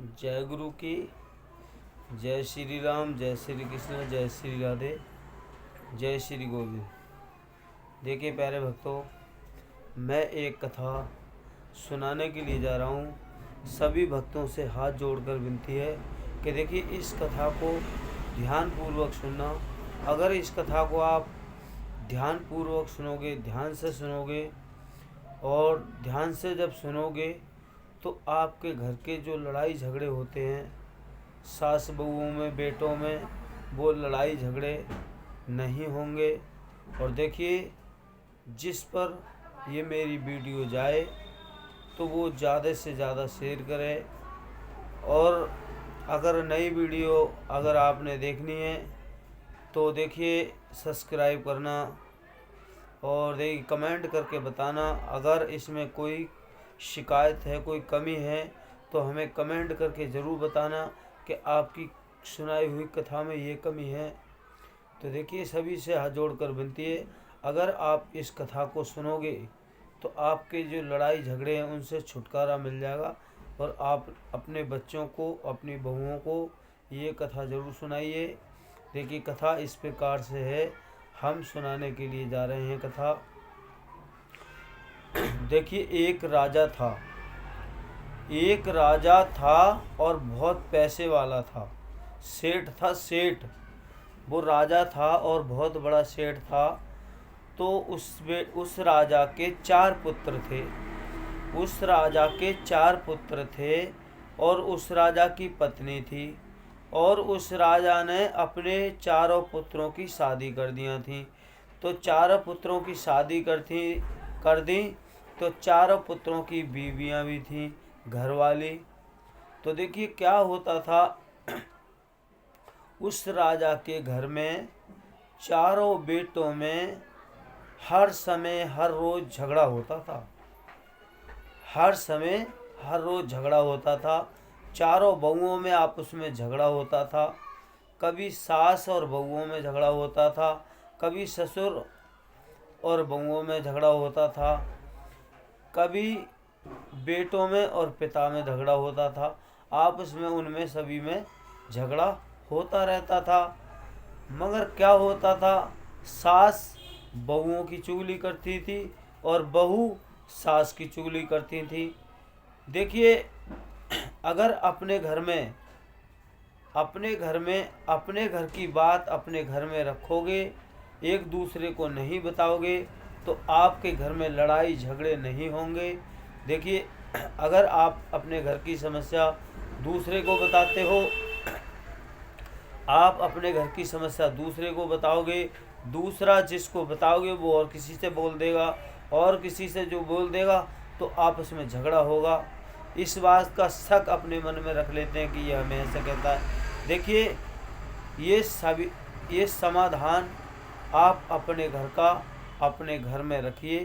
जय गुरु की। जय श्री राम, जय श्री कृष्ण, जय श्री राधे, जय श्री गोविंद। देखिए प्यारे भक्तों, मैं एक कथा सुनाने के लिए जा रहा हूँ। सभी भक्तों से हाथ जोड़कर विनती है कि देखिए इस कथा को ध्यानपूर्वक सुनना। अगर इस कथा को आप ध्यानपूर्वक सुनोगे, ध्यान से सुनोगे और ध्यान से जब सुनोगे तो आपके घर के जो लड़ाई झगड़े होते हैं सास बहुओं में, बेटों में, वो लड़ाई झगड़े नहीं होंगे। और देखिए, जिस पर ये मेरी वीडियो जाए तो वो ज़्यादा से ज़्यादा शेयर करे। और अगर नई वीडियो अगर आपने देखनी है तो देखिए सब्सक्राइब करना और देखिए कमेंट करके बताना। अगर इसमें कोई शिकायत है, कोई कमी है तो हमें कमेंट करके ज़रूर बताना कि आपकी सुनाई हुई कथा में ये कमी है। तो देखिए सभी से हाथ जोड़कर विनती है, अगर आप इस कथा को सुनोगे तो आपके जो लड़ाई झगड़े हैं उनसे छुटकारा मिल जाएगा। और आप अपने बच्चों को, अपनी बहुओं को ये कथा ज़रूर सुनाइए। देखिए कथा इस प्रकार से है, हम सुनाने के लिए जा रहे हैं कथा। देखिए एक राजा था और बहुत पैसे वाला था। सेठ था, सेठ। वो राजा था और बहुत बड़ा सेठ था। तो उस राजा के 4 पुत्र थे। उस राजा के 4 पुत्र थे और उस राजा की पत्नी थी। और उस राजा ने अपने चारों पुत्रों की शादी कर दिया थी। तो चारों पुत्रों की शादी कर दी। तो चारों पुत्रों की बीवियां भी थीं, घरवाली। तो देखिए क्या होता था, उस राजा के घर में चारों बेटों में हर समय हर रोज झगड़ा होता था। हर समय हर रोज झगड़ा होता था। चारों बहुओं में आपस में झगड़ा होता था। कभी सास और बहुओं में झगड़ा होता था, कभी ससुर और बहुओं में झगड़ा होता था, कभी बेटों में और पिता में झगड़ा होता था। आपस में उनमें सभी में झगड़ा होता रहता था। मगर क्या होता था, सास बहुओं की चुगली करती थी और बहू सास की चुगली करती थी। देखिए अगर अपने घर की बात अपने घर में रखोगे, एक दूसरे को नहीं बताओगे तो आपके घर में लड़ाई झगड़े नहीं होंगे। देखिए अगर आप अपने घर की समस्या दूसरे को बताते हो, आप अपने घर की समस्या दूसरे को बताओगे, दूसरा जिसको बताओगे वो और किसी से बोल देगा, और किसी से जो बोल देगा तो आपस में झगड़ा होगा। इस बात का शक अपने मन में रख लेते हैं कि यह हमें ऐसा कहता है। देखिए ये समाधान आप अपने घर में रखिए।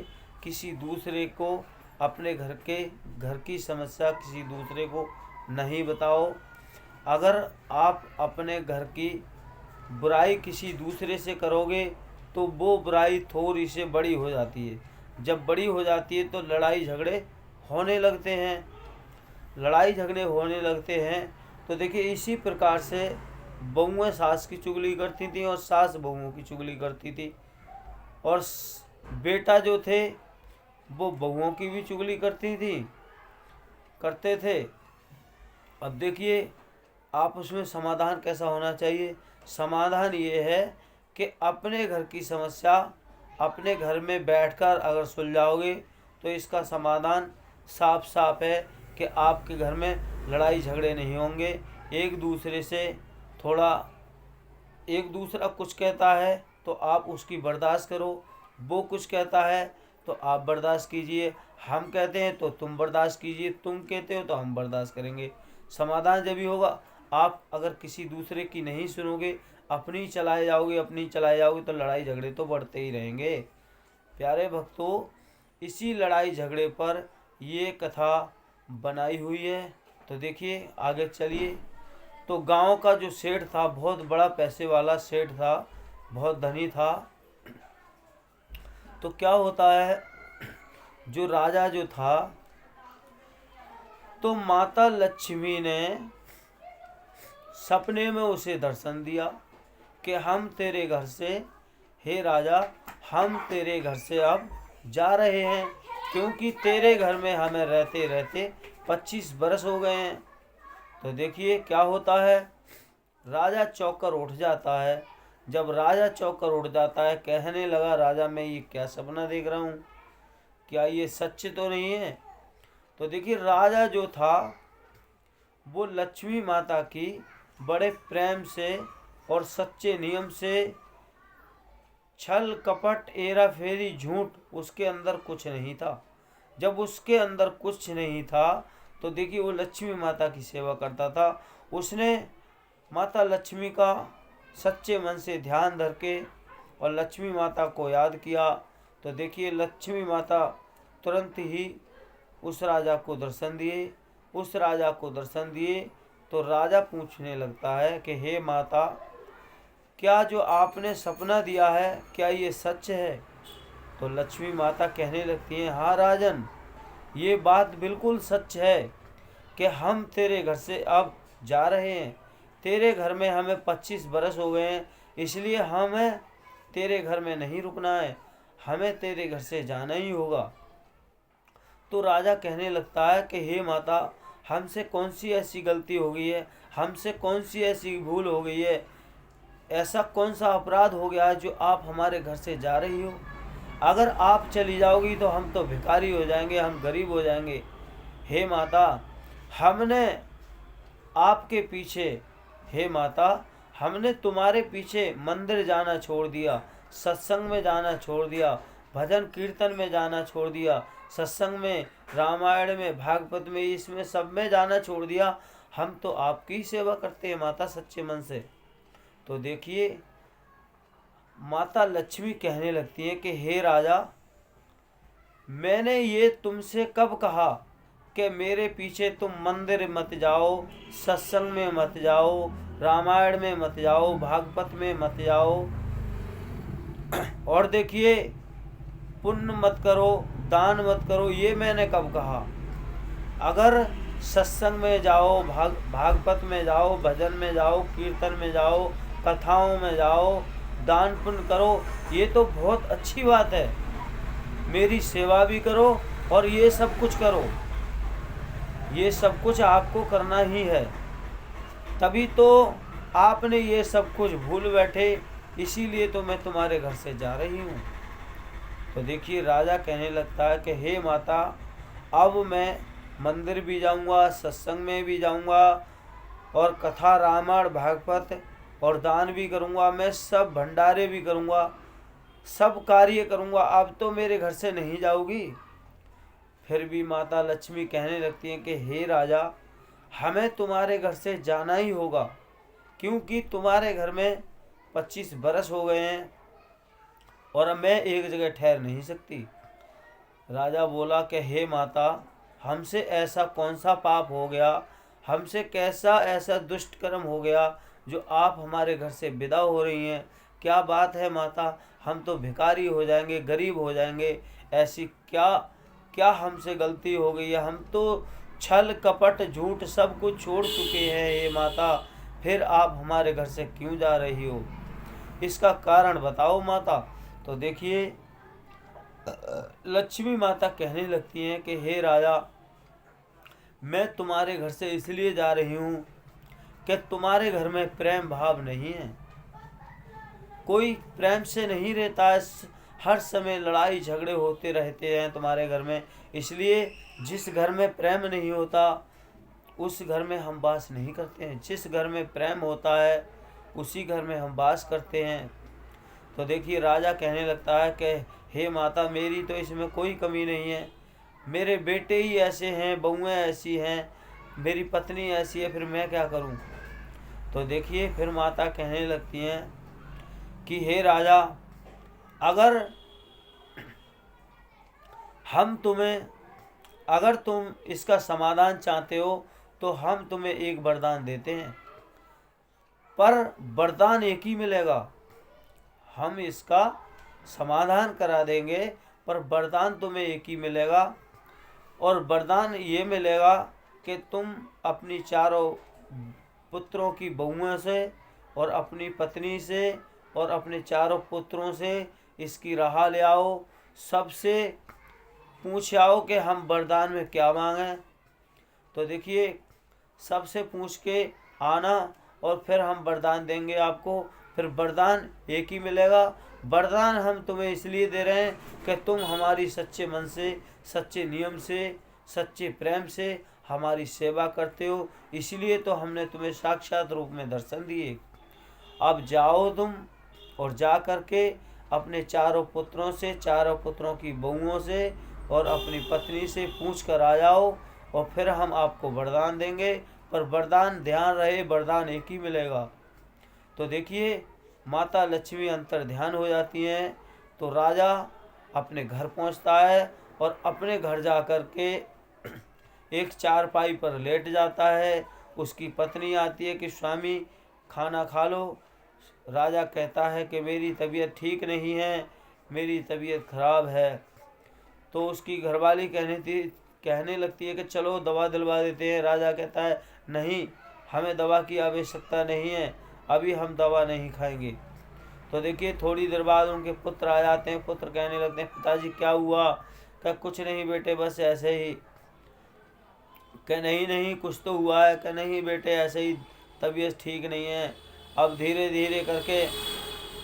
किसी दूसरे को अपने घर की समस्या किसी दूसरे को नहीं बताओ। अगर आप अपने घर की बुराई किसी दूसरे से करोगे तो वो बुराई थोड़ी से बड़ी हो जाती है। जब बड़ी हो जाती है तो लड़ाई झगड़े होने लगते हैं। तो देखिए इसी प्रकार से बहुएं सास की चुगली करती थी और सास बहुओं की चुगली करती थी। और बेटा जो थे वो बहुओं की भी चुगली करते थे। अब देखिए आप उसमें समाधान कैसा होना चाहिए। समाधान ये है कि अपने घर की समस्या अपने घर में बैठकर अगर सुलझाओगे तो इसका समाधान साफ साफ है कि आपके घर में लड़ाई झगड़े नहीं होंगे। एक दूसरा कुछ कहता है तो आप उसकी बर्दाश्त करो, वो कुछ कहता है तो आप बर्दाश्त कीजिए। हम कहते हैं तो तुम बर्दाश्त कीजिए, तुम कहते हो तो हम बर्दाश्त करेंगे। समाधान जब भी होगा, आप अगर किसी दूसरे की नहीं सुनोगे, अपनी चलाए जाओगे तो लड़ाई झगड़े तो बढ़ते ही रहेंगे। प्यारे भक्तों, इसी लड़ाई झगड़े पर ये कथा बनाई हुई है। तो देखिए आगे चलिए। तो गांव का जो सेठ था, बहुत बड़ा पैसे वाला सेठ था, बहुत धनी था। तो क्या होता है, जो राजा जो था तो माता लक्ष्मी ने सपने में उसे दर्शन दिया कि हम तेरे घर से, हे राजा, हम तेरे घर से अब जा रहे हैं, क्योंकि तेरे घर में हमें रहते रहते 25 बरस हो गए हैं। तो देखिए क्या होता है, राजा चौंक कर उठ जाता है। जब राजा चौंक कर उठ जाता है, कहने लगा, राजा मैं ये क्या सपना देख रहा हूँ, क्या ये सच तो नहीं है। तो देखिए राजा जो था वो लक्ष्मी माता की बड़े प्रेम से और सच्चे नियम से, छल कपट हेरा फेरी झूठ उसके अंदर कुछ नहीं था। जब उसके अंदर कुछ नहीं था तो देखिए वो लक्ष्मी माता की सेवा करता था। उसने माता लक्ष्मी का सच्चे मन से ध्यान धर के और लक्ष्मी माता को याद किया। तो देखिए लक्ष्मी माता तुरंत ही उस राजा को दर्शन दिए। उस राजा को दर्शन दिए तो राजा पूछने लगता है कि हे माता, क्या जो आपने सपना दिया है क्या ये सच है। तो लक्ष्मी माता कहने लगती हैं, हाँ राजन, ये बात बिल्कुल सच है कि हम तेरे घर से अब जा रहे हैं। तेरे घर में हमें 25 बरस हो गए हैं, इसलिए हमें तेरे घर में नहीं रुकना है, हमें तेरे घर से जाना ही होगा। तो राजा कहने लगता है कि हे माता, हमसे कौन सी ऐसी गलती हो गई है, हमसे कौन सी ऐसी भूल हो गई है, ऐसा कौन सा अपराध हो गया है जो आप हमारे घर से जा रही हो। अगर आप चली जाओगी तो हम तो भिखारी हो जाएंगे, हम गरीब हो जाएंगे। हे माता, हमने आपके पीछे, हे माता, हमने तुम्हारे पीछे मंदिर जाना छोड़ दिया, सत्संग में जाना छोड़ दिया, भजन कीर्तन में जाना छोड़ दिया, सत्संग में, रामायण में, भागवत में, इसमें सब में जाना छोड़ दिया। हम तो आपकी ही सेवा करते हैं माता सच्चे मन से। तो देखिए माता लक्ष्मी कहने लगती है कि हे राजा, मैंने ये तुमसे कब कहा कि मेरे पीछे तुम मंदिर मत जाओ, सत्संग में मत जाओ, रामायण में मत जाओ, भागवत में मत जाओ, और देखिए पुण्य मत करो, दान मत करो, ये मैंने कब कहा। अगर सत्संग में जाओ, भागवत में जाओ, भजन में जाओ, कीर्तन में जाओ, कथाओं में जाओ, दान पुण्य करो, ये तो बहुत अच्छी बात है। मेरी सेवा भी करो और ये सब कुछ करो, ये सब कुछ आपको करना ही है। तभी तो आपने ये सब कुछ भूल बैठे, इसीलिए तो मैं तुम्हारे घर से जा रही हूँ। तो देखिए राजा कहने लगता है कि हे माता, अब मैं मंदिर भी जाऊँगा, सत्संग में भी जाऊँगा, और कथा, रामायण, भागवत और दान भी करूँगा, मैं सब भंडारे भी करूँगा, सब कार्य करूँगा। अब तो मेरे घर से नहीं जाओगी। फिर भी माता लक्ष्मी कहने लगती हैं कि हे राजा, हमें तुम्हारे घर से जाना ही होगा, क्योंकि तुम्हारे घर में 25 बरस हो गए हैं और मैं एक जगह ठहर नहीं सकती। राजा बोला कि हे माता, हमसे ऐसा कौन सा पाप हो गया, हमसे कैसा ऐसा दुष्ट कर्म हो गया जो आप हमारे घर से विदा हो रही हैं। क्या बात है माता, हम तो भिखारी हो जाएंगे, गरीब हो जाएंगे, ऐसी क्या क्या हमसे गलती हो गई है। हम तो छल कपट झूठ सब कुछ छोड़ चुके हैं हे माता, फिर आप हमारे घर से क्यों जा रही हो, इसका कारण बताओ माता। तो देखिए लक्ष्मी माता कहने लगती हैं कि हे राजा, मैं तुम्हारे घर से इसलिए जा रही हूँ कि तुम्हारे घर में प्रेम भाव नहीं है, कोई प्रेम से नहीं रहता है, हर समय लड़ाई झगड़े होते रहते हैं तुम्हारे घर में। इसलिए जिस घर में प्रेम नहीं होता उस घर में हम वास नहीं करते हैं, जिस घर में प्रेम होता है उसी घर में हम वास करते हैं। तो देखिए राजा कहने लगता है कि हे माता, मेरी तो इसमें कोई कमी नहीं है, मेरे बेटे ही ऐसे हैं, बहुएं ऐसी हैं, मेरी पत्नी ऐसी है, फिर मैं क्या करूं। तो देखिए फिर माता कहने लगती हैं कि हे राजा, अगर तुम इसका समाधान चाहते हो तो हम तुम्हें एक वरदान देते हैं, पर वरदान एक ही मिलेगा। हम इसका समाधान करा देंगे पर वरदान तुम्हें एक ही मिलेगा, और वरदान ये मिलेगा कि तुम अपनी चारों पुत्रों की बहुओं से और अपनी पत्नी से और अपने चारों पुत्रों से इसकी राह ले आओ, सबसे पूछ आओ कि हम वरदान में क्या मांगें। तो देखिए, सबसे पूछ के आना और फिर हम वरदान देंगे आपको। फिर वरदान एक ही मिलेगा। वरदान हम तुम्हें इसलिए दे रहे हैं कि तुम हमारी सच्चे मन से, सच्चे नियम से, सच्चे प्रेम से हमारी सेवा करते हो, इसलिए तो हमने तुम्हें साक्षात रूप में दर्शन दिए। अब जाओ तुम और जा कर के अपने चारों पुत्रों से, चारों पुत्रों की बहुओं से और अपनी पत्नी से पूछ कर आ जाओ और फिर हम आपको वरदान देंगे। पर वरदान ध्यान रहे, वरदान एक ही मिलेगा। तो देखिए, माता लक्ष्मी अंतर ध्यान हो जाती हैं। तो राजा अपने घर पहुंचता है और अपने घर जा कर के एक चारपाई पर लेट जाता है। उसकी पत्नी आती है कि स्वामी खाना खा लो। राजा कहता है कि मेरी तबीयत ठीक नहीं है, मेरी तबीयत खराब है। तो उसकी घरवाली कहने लगती है कि चलो दवा दिलवा देते हैं। राजा कहता है नहीं, हमें दवा की आवश्यकता नहीं है, अभी हम दवा नहीं खाएंगे। तो देखिए, थोड़ी देर बाद उनके पुत्र आ जाते हैं। पुत्र कहने लगते हैं पिताजी क्या हुआ? क्या कुछ नहीं बेटे, बस ऐसे ही। क्या नहीं नहीं कुछ तो हुआ है? क्या नहीं बेटे, ऐसे ही तबीयत ठीक नहीं है। अब धीरे धीरे करके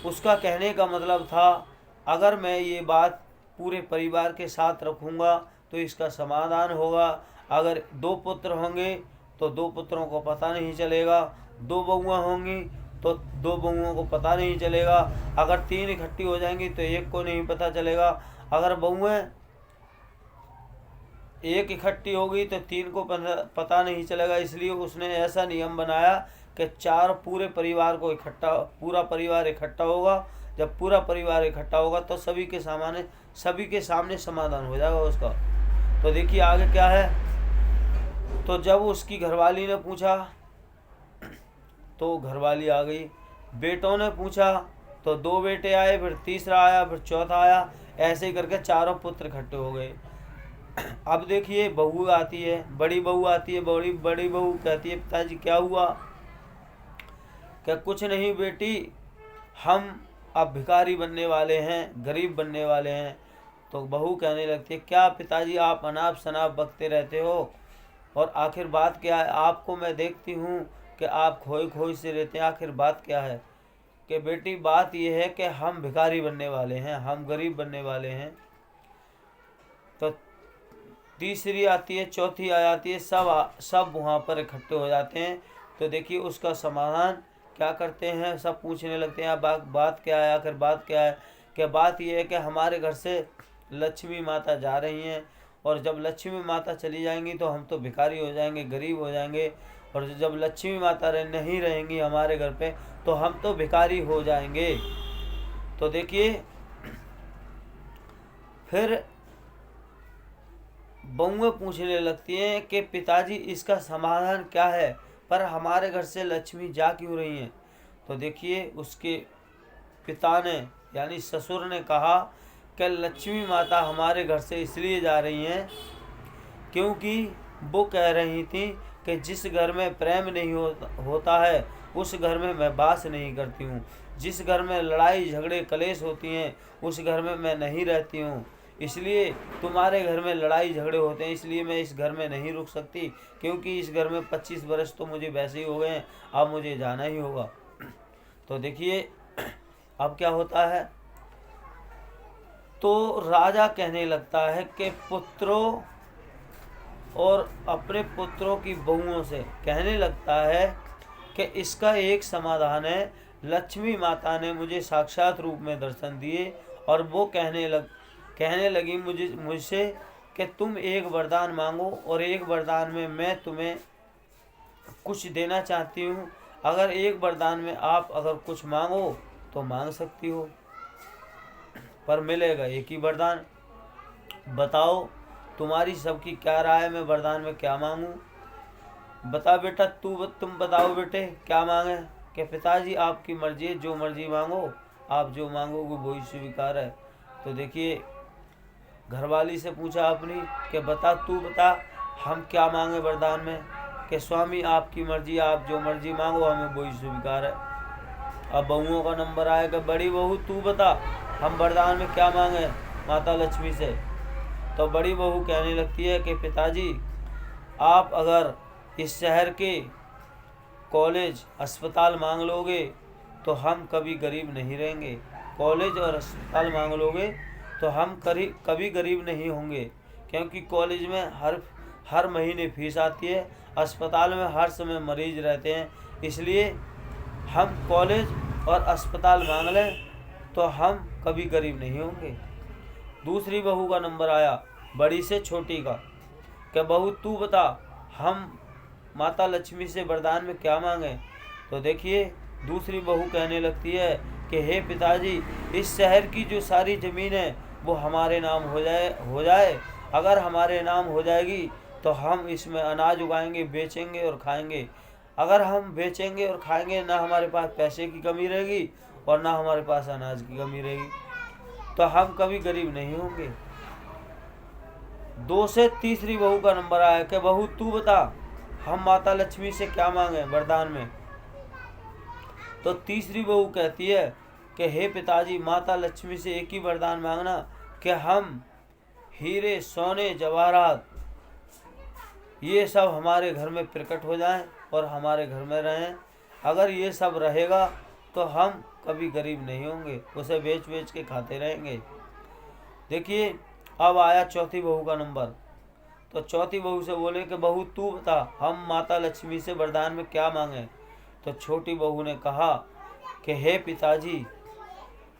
उसका कहने का मतलब था, अगर मैं ये बात पूरे परिवार के साथ रखूँगा तो इसका समाधान होगा। अगर 2 पुत्र होंगे तो 2 पुत्रों को पता नहीं चलेगा, 2 बहुआँ होंगी तो 2 बहुओं को पता नहीं चलेगा, अगर 3 इकट्ठी हो जाएंगी तो 1 को नहीं पता चलेगा, अगर बहुएँ 1 इकट्ठी होगी तो 3 को पता नहीं चलेगा। इसलिए उसने ऐसा नियम बनाया कि 4 पूरे परिवार को पूरा परिवार इकट्ठा होगा। जब पूरा परिवार इकट्ठा होगा तो सभी के सामने समाधान हो जाएगा उसका। तो देखिए आगे क्या है। तो जब उसकी घरवाली ने पूछा तो घरवाली आ गई। बेटों ने पूछा तो 2 बेटे आए, फिर तीसरा आया, फिर चौथा आया। ऐसे ही करके चारों पुत्र इकट्ठे हो गए। अब देखिए, बहू आती है, बड़ी बहू आती है। बड़ी बहू कहती है पिताजी क्या हुआ? क्या कुछ नहीं बेटी, हम अब भिखारी बनने वाले हैं, गरीब बनने वाले हैं। तो बहू कहने लगती है क्या पिताजी आप अनाप शनाप बकते रहते हो, और आखिर बात क्या है? आपको मैं देखती हूँ कि आप खोई खोई से रहते हैं, आखिर बात क्या है? कि बेटी बात यह है कि हम भिखारी बनने वाले हैं, हम गरीब बनने वाले हैं। तो तीसरी आती है, चौथी आ जाती है, सब वहाँ पर इकट्ठे हो जाते हैं। तो देखिए उसका समाधान क्या करते हैं, सब पूछने लगते हैं बात क्या है, आखिर बात क्या है? कि बात यह है कि हमारे घर से लक्ष्मी माता जा रही हैं, और जब लक्ष्मी माता चली जाएंगी तो हम तो भिखारी हो जाएंगे, गरीब हो जाएंगे, और जब लक्ष्मी माता नहीं रहेंगी हमारे घर पे तो हम तो भिखारी हो जाएंगे। तो देखिए फिर बहुएं पूछने लगती हैं कि पिताजी इसका समाधान क्या है, पर हमारे घर से लक्ष्मी जा क्यों रही हैं? तो देखिए उसके पिता ने यानी ससुर ने कहा कि लक्ष्मी माता हमारे घर से इसलिए जा रही हैं क्योंकि वो कह रही थी कि जिस घर में प्रेम नहीं होता है उस घर में मैं वास नहीं करती हूँ, जिस घर में लड़ाई झगड़े कलेश होती हैं उस घर में मैं नहीं रहती हूँ। इसलिए तुम्हारे घर में लड़ाई झगड़े होते हैं, इसलिए मैं इस घर में नहीं रुक सकती, क्योंकि इस घर में 25 वर्ष तो मुझे वैसे ही हो गए हैं, अब मुझे जाना ही होगा। तो देखिए अब क्या होता है। तो राजा कहने लगता है कि पुत्रों और अपने पुत्रों की बहुओं से कहने लगता है कि इसका एक समाधान है। लक्ष्मी माता ने मुझे साक्षात रूप में दर्शन दिए और वो कहने लगी मुझसे कि तुम एक वरदान मांगो, और एक वरदान में मैं तुम्हें कुछ देना चाहती हूँ। अगर एक वरदान में आप अगर कुछ मांगो तो मांग सकती हो, पर मिलेगा एक ही वरदान। बताओ तुम्हारी सबकी क्या राय है, मैं वरदान में क्या मांगूं? बता बेटा, तुम बताओ बेटे क्या मांगे? कि पिताजी आपकी मर्जी है, जो मर्जी मांगो, आप जो मांगोगे वही स्वीकार है। तो देखिए घरवाली से पूछा अपनी कि बता हम क्या मांगे वरदान में कि स्वामी आपकी मर्जी, आप जो मर्जी मांगो हमें वही स्वीकार है। अब बहुओं का नंबर आया कि बड़ी बहू तू बता हम वरदान में क्या मांगे माता लक्ष्मी से। तो बड़ी बहू कहने लगती है कि पिताजी आप अगर इस शहर के कॉलेज अस्पताल मांग लोगे तो हम कभी गरीब नहीं रहेंगे। कॉलेज और अस्पताल मांग लोगे तो हम कभी गरीब नहीं होंगे, क्योंकि कॉलेज में हर महीने फीस आती है, अस्पताल में हर समय मरीज रहते हैं, इसलिए हम कॉलेज और अस्पताल मांग लें तो हम कभी गरीब नहीं होंगे। दूसरी बहू का नंबर आया बड़ी से छोटी का कि बहू तू बता हम माता लक्ष्मी से वरदान में क्या मांगे। तो देखिए दूसरी बहू कहने लगती है कि हे पिताजी इस शहर की जो सारी ज़मीन है वो हमारे नाम हो जाए। अगर हमारे नाम हो जाएगी तो हम इसमें अनाज उगाएंगे, बेचेंगे और खाएंगे। अगर हम बेचेंगे और खाएंगे ना हमारे पास पैसे की कमी रहेगी और ना हमारे पास अनाज की कमी रहेगी, तो हम कभी गरीब नहीं होंगे। 2 से तीसरी बहू का नंबर आया कि बहू तू बता हम माता लक्ष्मी से क्या मांगे वरदान में। तो तीसरी बहू कहती है कि हे पिताजी माता लक्ष्मी से एक ही वरदान मांगना कि हम हीरे सोने जवाहरात ये सब हमारे घर में प्रकट हो जाएं और हमारे घर में रहें। अगर ये सब रहेगा तो हम कभी गरीब नहीं होंगे, उसे बेच बेच के खाते रहेंगे। देखिए अब आया चौथी बहू का नंबर। तो चौथी बहू से बोले कि बहू तू बता हम माता लक्ष्मी से वरदान में क्या मांगे। तो छोटी बहू ने कहा कि हे पिताजी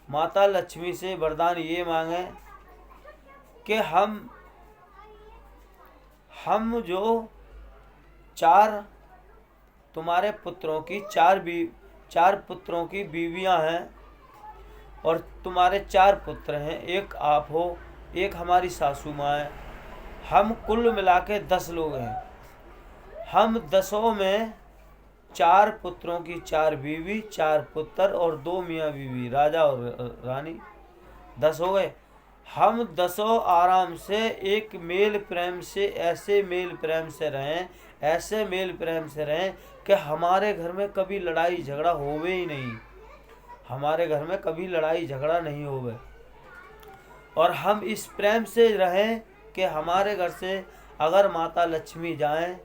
माता लक्ष्मी से वरदान ये मांगे कि हम जो 4 तुम्हारे पुत्रों की 4 पुत्रों की बीवियां हैं और तुम्हारे 4 पुत्र हैं, एक आप हो, एक हमारी सासू माँ है, हम कुल मिला के 10 लोग हैं। हम 10 में 4 पुत्रों की 4 बीवी, 4 पुत्र और 2 मियाँ बीवी, राजा और रानी, 10 हो गए। हम 10 आराम से एक मेल प्रेम से ऐसे मेल प्रेम से रहें कि हमारे घर में कभी लड़ाई झगड़ा होवे ही नहीं, हमारे घर में कभी लड़ाई झगड़ा नहीं होवे। और हम इस प्रेम से रहें कि हमारे घर से अगर माता लक्ष्मी जाएं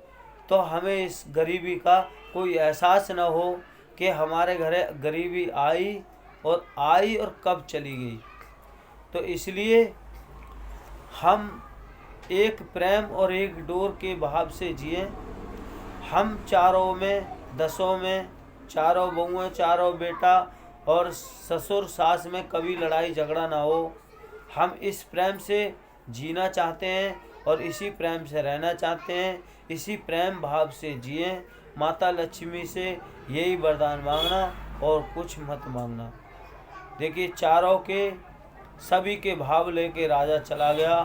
तो हमें इस गरीबी का कोई एहसास न हो कि हमारे घर गरीबी आई और कब चली गई। तो इसलिए हम एक प्रेम और एक डोर के भाव से जिए। हम 4 में 10 में 4 बहुएं 4 बेटा और ससुर सास में कभी लड़ाई झगड़ा ना हो। हम इस प्रेम से जीना चाहते हैं और इसी प्रेम से रहना चाहते हैं, इसी प्रेम भाव से जिए। माता लक्ष्मी से यही वरदान मांगना और कुछ मत मांगना। देखिए चारों के सभी के भाव लेके राजा चला गया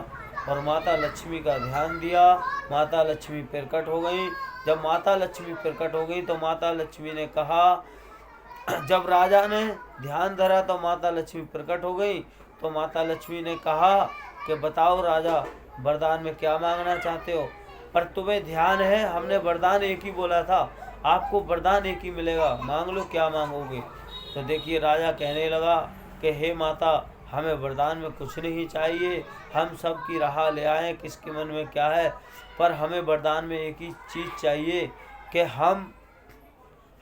और माता लक्ष्मी का ध्यान दिया। माता लक्ष्मी प्रकट हो गई। जब माता लक्ष्मी प्रकट हो गई तो माता लक्ष्मी ने कहा, जब राजा ने ध्यान धरा तो माता लक्ष्मी प्रकट हो गई। तो माता लक्ष्मी ने कहा कि बताओ राजा वरदान में क्या मांगना चाहते हो। पर तुम्हें ध्यान है हमने वरदान एक ही बोला था, आपको वरदान एक ही मिलेगा, मांग लो क्या मांगोगे। तो देखिए राजा कहने लगा कि हे माता हमें वरदान में कुछ नहीं चाहिए, हम सब की राह ले आए किसके मन में क्या है, पर हमें वरदान में एक ही चीज़ चाहिए कि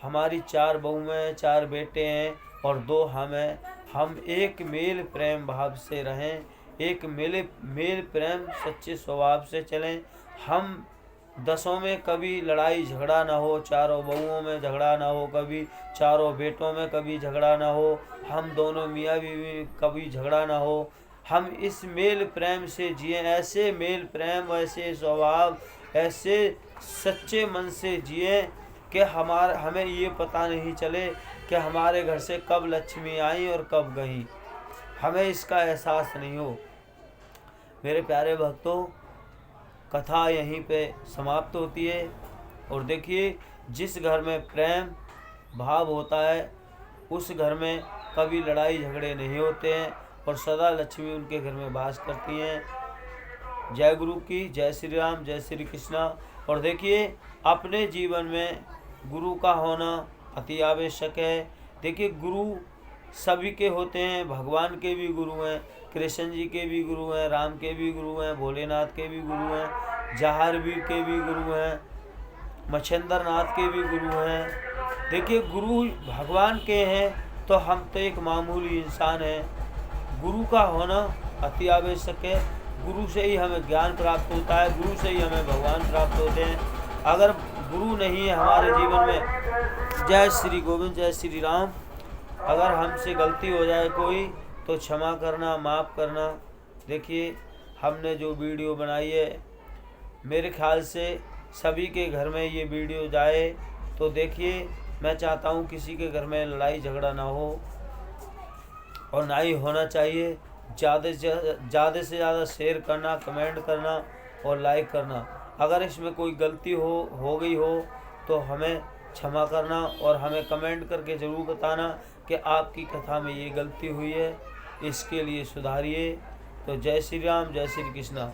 हमारी 4 बहुएं 4 बेटे हैं और 2 हम हैं। हम एक मेल प्रेम भाव से रहें, एक मेल प्रेम सच्चे स्वभाव से चलें। हम 10 में कभी लड़ाई झगड़ा ना हो, 4 बहुओं में झगड़ा ना हो, कभी 4 बेटों में कभी झगड़ा ना हो, हम दोनों मियाँ बीवी कभी झगड़ा ना हो। हम इस मेल प्रेम से जिए, ऐसे मेल प्रेम, ऐसे स्वभाव, ऐसे सच्चे मन से जिए कि हमें ये पता नहीं चले कि हमारे घर से कब लक्ष्मी आई और कब गई, हमें इसका एहसास नहीं हो। मेरे प्यारे भक्तों, कथा यहीं पे समाप्त होती है। और देखिए जिस घर में प्रेम भाव होता है उस घर में कभी लड़ाई झगड़े नहीं होते हैं और सदा लक्ष्मी उनके घर में वास करती हैं। जय गुरु की, जय श्री राम, जय श्री कृष्णा। और देखिए अपने जीवन में गुरु का होना अति आवश्यक है। देखिए गुरु सभी के होते हैं, भगवान के भी गुरु हैं, कृष्ण जी के भी गुरु हैं, राम के भी गुरु हैं, भोलेनाथ के भी गुरु हैं, जहारवीर के भी गुरु हैं, मच्छिंद्र नाथ के भी गुरु हैं। देखिए गुरु भगवान के हैं तो हम तो एक मामूली इंसान हैं। गुरु का होना अति आवश्यक है। गुरु से ही हमें ज्ञान प्राप्त होता है, गुरु से ही हमें भगवान प्राप्त होते हैं। अगर गुरु नहीं है हमारे जीवन में, जय श्री गोविंद, जय श्री राम, अगर हमसे गलती हो जाए कोई तो क्षमा करना, माफ़ करना। देखिए हमने जो वीडियो बनाई है, मेरे ख्याल से सभी के घर में ये वीडियो जाए। तो देखिए मैं चाहता हूँ किसी के घर में लड़ाई झगड़ा ना हो, और ना ही होना चाहिए। ज़्यादा से ज़्यादा शेयर करना, कमेंट करना और लाइक करना। अगर इसमें कोई गलती हो गई हो तो हमें क्षमा करना, और हमें कमेंट करके ज़रूर बताना कि आपकी कथा में ये गलती हुई है, इसके लिए सुधारिए। तो जय श्री राम, जय श्री कृष्णा।